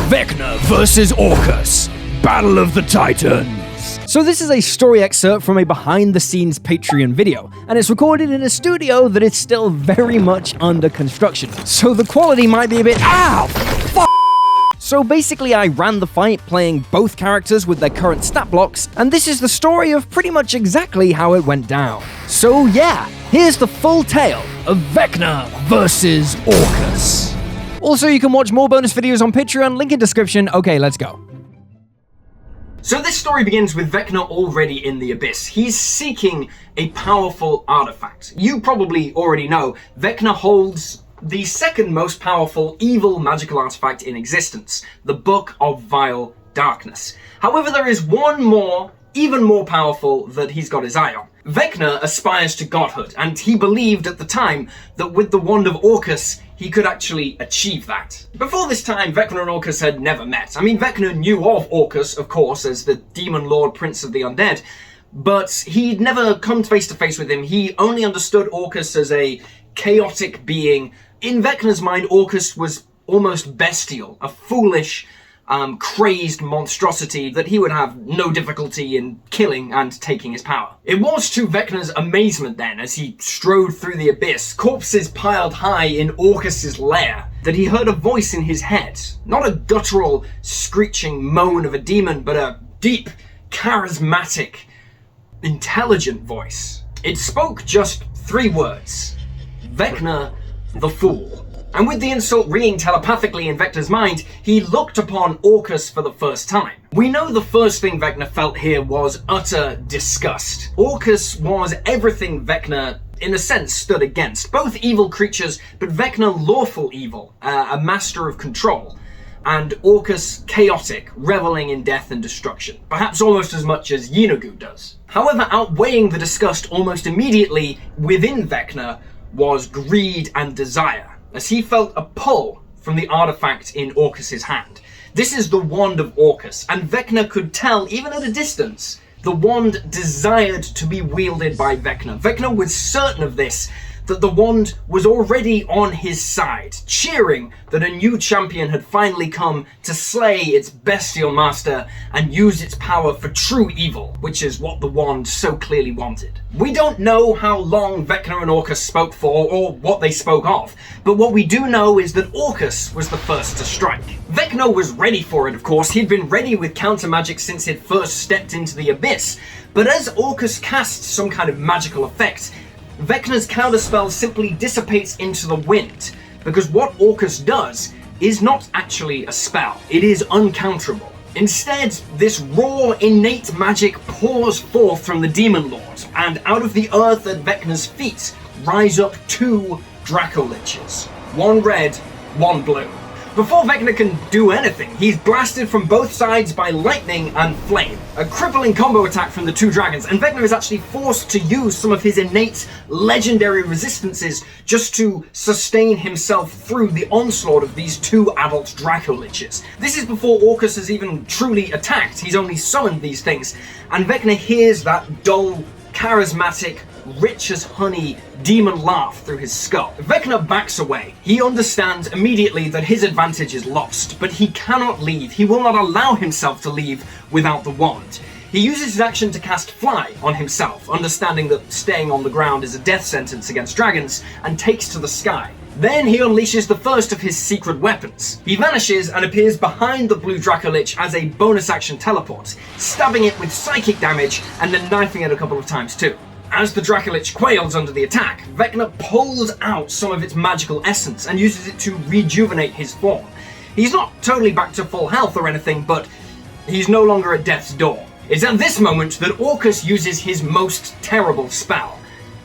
Vecna vs. Orcus, Battle of the Titans. So this is a story excerpt from a behind-the-scenes Patreon video, and it's recorded in a studio that is still very much under construction, so the quality might be a bit— ow! So basically I ran the fight playing both characters with their current stat blocks, and this is the story of pretty much exactly how it went down. So yeah, here's the full tale of Vecna vs. Orcus. Also, you can watch more bonus videos on Patreon, link in description. Okay, let's go. So this story begins with Vecna already in the Abyss. He's seeking a powerful artifact. You probably already know, Vecna holds the second most powerful evil magical artifact in existence, the Book of Vile Darkness. However, there is one more, even more powerful, that he's got his eye on. Vecna aspires to godhood, and he believed at the time that with the Wand of Orcus, he could actually achieve that. Before this time, Vecna and Orcus had never met. I mean, Vecna knew of Orcus, of course, as the Demon Lord Prince of the Undead, but he'd never come face to face with him. He only understood Orcus as a chaotic being. In Vecna's mind, Orcus was almost bestial, a foolish, crazed monstrosity that he would have no difficulty in killing and taking his power. It was to Vecna's amazement then, as he strode through the Abyss, corpses piled high in Orcus's lair, that he heard a voice in his head. Not a guttural, screeching moan of a demon, but a deep, charismatic, intelligent voice. It spoke just 3 words: Vecna the Fool. And with the insult ringing telepathically in Vecna's mind, he looked upon Orcus for the first time. We know the first thing Vecna felt here was utter disgust. Orcus was everything Vecna, in a sense, stood against. Both evil creatures, but Vecna lawful evil, a master of control, and Orcus chaotic, reveling in death and destruction, perhaps almost as much as Yeenoghu does. However, outweighing the disgust almost immediately within Vecna was greed and desire, as he felt a pull from the artifact in Orcus's hand. This is the Wand of Orcus, and Vecna could tell, even at a distance, the wand desired to be wielded by Vecna. Vecna was certain of this, that the wand was already on his side, cheering that a new champion had finally come to slay its bestial master and use its power for true evil, which is what the wand so clearly wanted. We don't know how long Vecna and Orcus spoke for, or what they spoke of, but what we do know is that Orcus was the first to strike. Vecna was ready for it, of course. He'd been ready with counter magic since he'd first stepped into the Abyss, but as Orcus cast some kind of magical effect, Vecna's counterspell simply dissipates into the wind, because what Orcus does is not actually a spell. It is uncounterable. Instead, this raw, innate magic pours forth from the Demon Lord, and out of the earth at Vecna's feet rise up 2 Draco-Liches. One red, one blue. Before Vecna can do anything, he's blasted from both sides by lightning and flame. A crippling combo attack from the 2 dragons, and Vecna is actually forced to use some of his innate, legendary resistances just to sustain himself through the onslaught of these 2 adult Draco-Liches. This is before Orcus has even truly attacked. He's only summoned these things, and Vecna hears that dull, charismatic, rich as honey demon laugh through his skull. Vecna backs away. He understands immediately that his advantage is lost, but he cannot leave. He will not allow himself to leave without the wand. He uses his action to cast Fly on himself, understanding that staying on the ground is a death sentence against dragons, and takes to the sky. Then he unleashes the first of his secret weapons. He vanishes and appears behind the blue Draco-Lich as a bonus action teleport, stabbing it with psychic damage and then knifing it a couple of times too. As the Draco-Lich quails under the attack, Vecna pulls out some of its magical essence and uses it to rejuvenate his form. He's not totally back to full health or anything, but he's no longer at death's door. It's at this moment that Orcus uses his most terrible spell,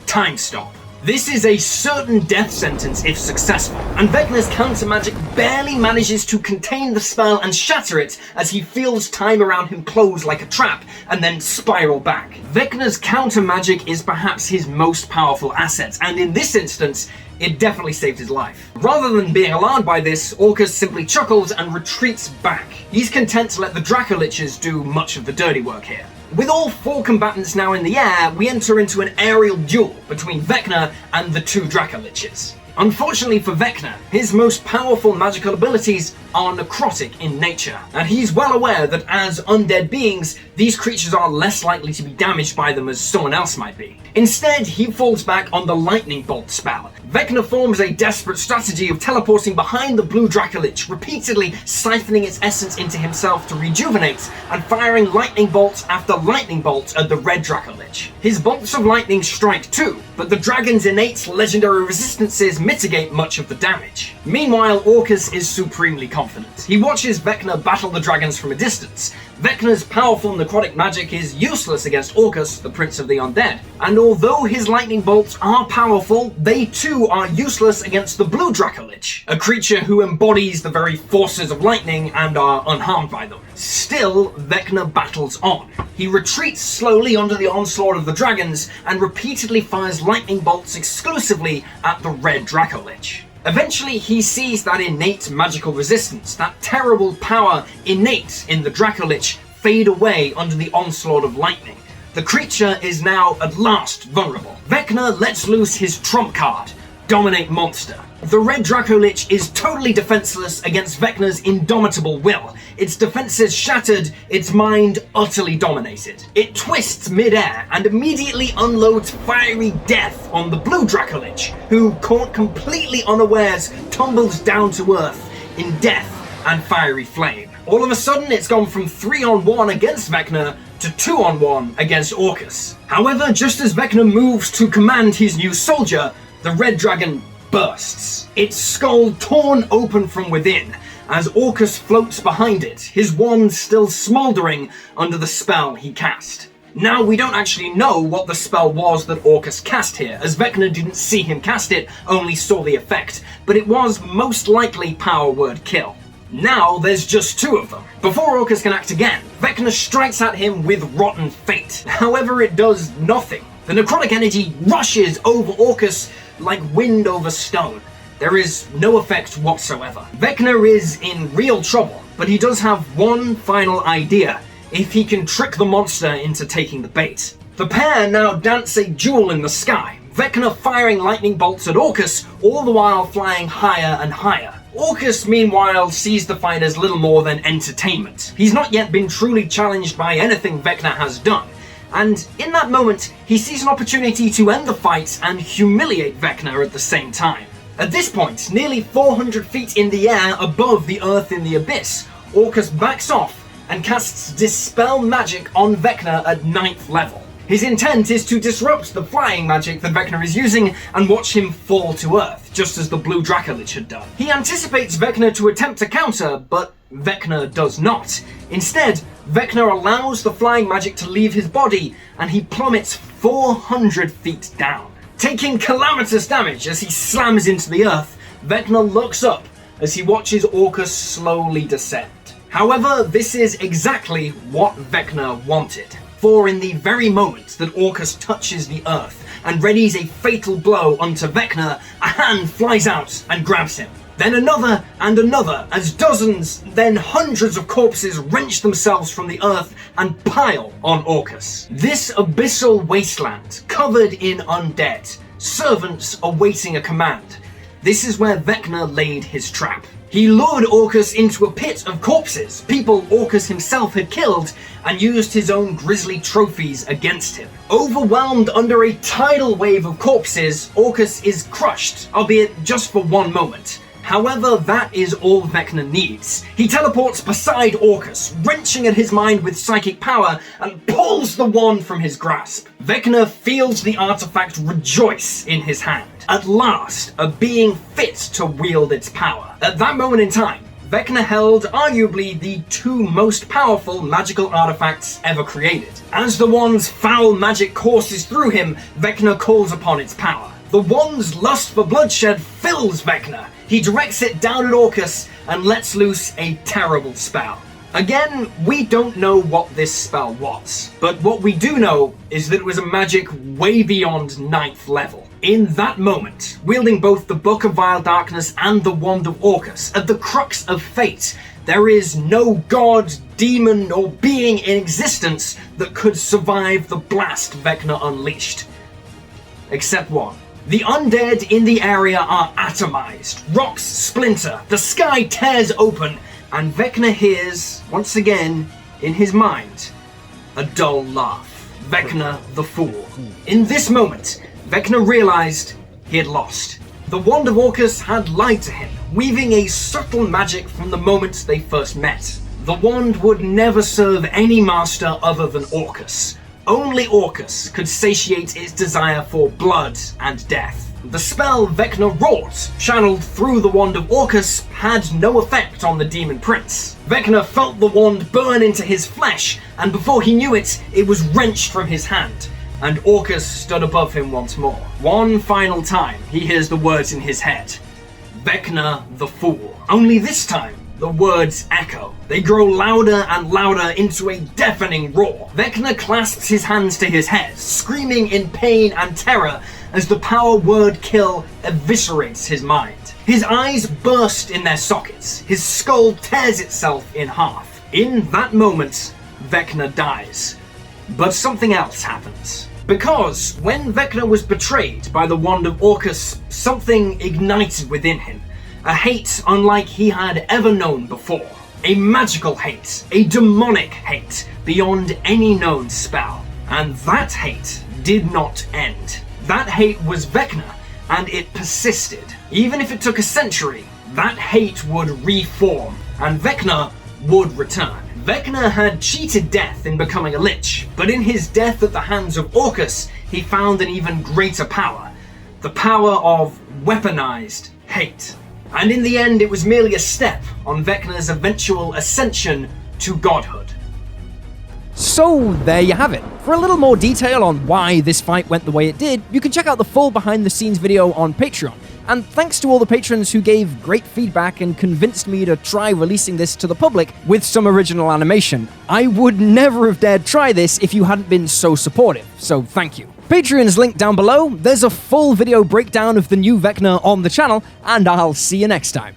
Time Stop. This is a certain death sentence if successful, and Vecna's counter magic barely manages to contain the spell and shatter it as he feels time around him close like a trap and then spiral back. Vecna's counter magic is perhaps his most powerful asset, and in this instance, it definitely saved his life. Rather than being alarmed by this, Orcus simply chuckles and retreats back. He's content to let the Draco-Liches do much of the dirty work here. With all 4 combatants now in the air, we enter into an aerial duel between Vecna and the 2 Draco-Liches. Unfortunately for Vecna, his most powerful magical abilities are necrotic in nature, and he's well aware that as undead beings, these creatures are less likely to be damaged by them as someone else might be. Instead, he falls back on the lightning bolt spell. Vecna forms a desperate strategy of teleporting behind the blue Dracolich, repeatedly siphoning its essence into himself to rejuvenate, and firing lightning bolts after lightning bolts at the red Dracolich. His bolts of lightning strike too, but the dragon's innate legendary resistances mitigate much of the damage. Meanwhile, Orcus is supremely confident. He watches Vecna battle the dragons from a distance. Vecna's powerful necrotic magic is useless against Orcus, the Prince of the Undead, and although his lightning bolts are powerful, they too are useless against the blue Dracolich, a creature who embodies the very forces of lightning and are unharmed by them. Still, Vecna battles on. He retreats slowly under the onslaught of the dragons and repeatedly fires lightning bolts exclusively at the red Dracolich. Eventually, he sees that innate magical resistance, that terrible power innate in the Dracolich, fade away under the onslaught of lightning. The creature is now at last vulnerable. Vecna lets loose his trump card, Dominate Monster. The red Dracolich is totally defenseless against Vecna's indomitable will. Its defenses shattered, its mind utterly dominated. It twists mid-air and immediately unloads fiery death on the blue Dracolich, who, caught completely unawares, tumbles down to earth in death and fiery flame. All of a sudden, it's gone from 3-on-1 against Vecna to 2-on-1 against Orcus. However, just as Vecna moves to command his new soldier, the red dragon bursts, its skull torn open from within, as Orcus floats behind it, his wand still smouldering under the spell he cast. Now, we don't actually know what the spell was that Orcus cast here, as Vecna didn't see him cast it, only saw the effect, but it was most likely Power Word Kill. Now, there's just two of them. Before Orcus can act again, Vecna strikes at him with Rotten Fate. However, it does nothing. The necrotic energy rushes over Orcus like wind over stone. There is no effect whatsoever. Vecna is in real trouble, but he does have one final idea, if he can trick the monster into taking the bait. The pair now dance a duel in the sky, Vecna firing lightning bolts at Orcus, all the while flying higher and higher. Orcus, meanwhile, sees the fight as little more than entertainment. He's not yet been truly challenged by anything Vecna has done, and in that moment, he sees an opportunity to end the fight and humiliate Vecna at the same time. At this point, nearly 400 feet in the air above the earth in the abyss, Orcus backs off and casts Dispel Magic on Vecna at 9th level. His intent is to disrupt the flying magic that Vecna is using and watch him fall to earth, just as the blue Dracolich had done. He anticipates Vecna to attempt to counter, but Vecna does not. Instead, Vecna allows the flying magic to leave his body, and he plummets 400 feet down. Taking calamitous damage as he slams into the earth, Vecna looks up as he watches Orcus slowly descend. However, this is exactly what Vecna wanted. For in the very moment that Orcus touches the earth and readies a fatal blow onto Vecna, a hand flies out and grabs him. Then another and another, as dozens, then hundreds of corpses wrench themselves from the earth and pile on Orcus. This abyssal wasteland, covered in undead, servants awaiting a command. This is where Vecna laid his trap. He lured Orcus into a pit of corpses, people Orcus himself had killed, and used his own grisly trophies against him. Overwhelmed under a tidal wave of corpses, Orcus is crushed, albeit just for one moment. However, that is all Vecna needs. He teleports beside Orcus, wrenching at his mind with psychic power, and pulls the wand from his grasp. Vecna feels the artifact rejoice in his hand. At last, a being fit to wield its power. At that moment in time, Vecna held arguably the two most powerful magical artifacts ever created. As the wand's foul magic courses through him, Vecna calls upon its power. The wand's lust for bloodshed fills Vecna. He directs it down at Orcus and lets loose a terrible spell. Again, we don't know what this spell was, but what we do know is that it was a magic way beyond 9th level. In that moment, wielding both the Book of Vile Darkness and the Wand of Orcus, at the crux of fate, there is no god, demon, or being in existence that could survive the blast Vecna unleashed. Except one. The undead in the area are atomized, rocks splinter, the sky tears open, and Vecna hears, once again, in his mind, a dull laugh. Vecna the Fool. In this moment, Vecna realized he had lost. The wand of Orcus had lied to him, weaving a subtle magic from the moment they first met. The wand would never serve any master other than Orcus. Only Orcus could satiate its desire for blood and death. The spell Vecna wrought, channeled through the wand of Orcus, had no effect on the demon prince. Vecna felt the wand burn into his flesh, and before he knew it, it was wrenched from his hand, and Orcus stood above him once more. One final time, he hears the words in his head. Vecna the Fool. Only this time, the words echo. They grow louder and louder into a deafening roar. Vecna clasps his hands to his head, screaming in pain and terror as the power word kill eviscerates his mind. His eyes burst in their sockets. His skull tears itself in half. In that moment, Vecna dies. But something else happens. Because when Vecna was betrayed by the wand of Orcus, something ignited within him. A hate unlike he had ever known before. A magical hate, a demonic hate, beyond any known spell. And that hate did not end. That hate was Vecna, and it persisted. Even if it took a century, that hate would reform, and Vecna would return. Vecna had cheated death in becoming a lich, but in his death at the hands of Orcus, he found an even greater power. The power of weaponized hate. And in the end, it was merely a step on Vecna's eventual ascension to godhood. So there you have it. For a little more detail on why this fight went the way it did, you can check out the full behind the scenes video on Patreon. And thanks to all the patrons who gave great feedback and convinced me to try releasing this to the public with some original animation. I would never have dared try this if you hadn't been so supportive, so thank you. Patreon's linked down below, there's a full video breakdown of the new Vecna on the channel, and I'll see you next time.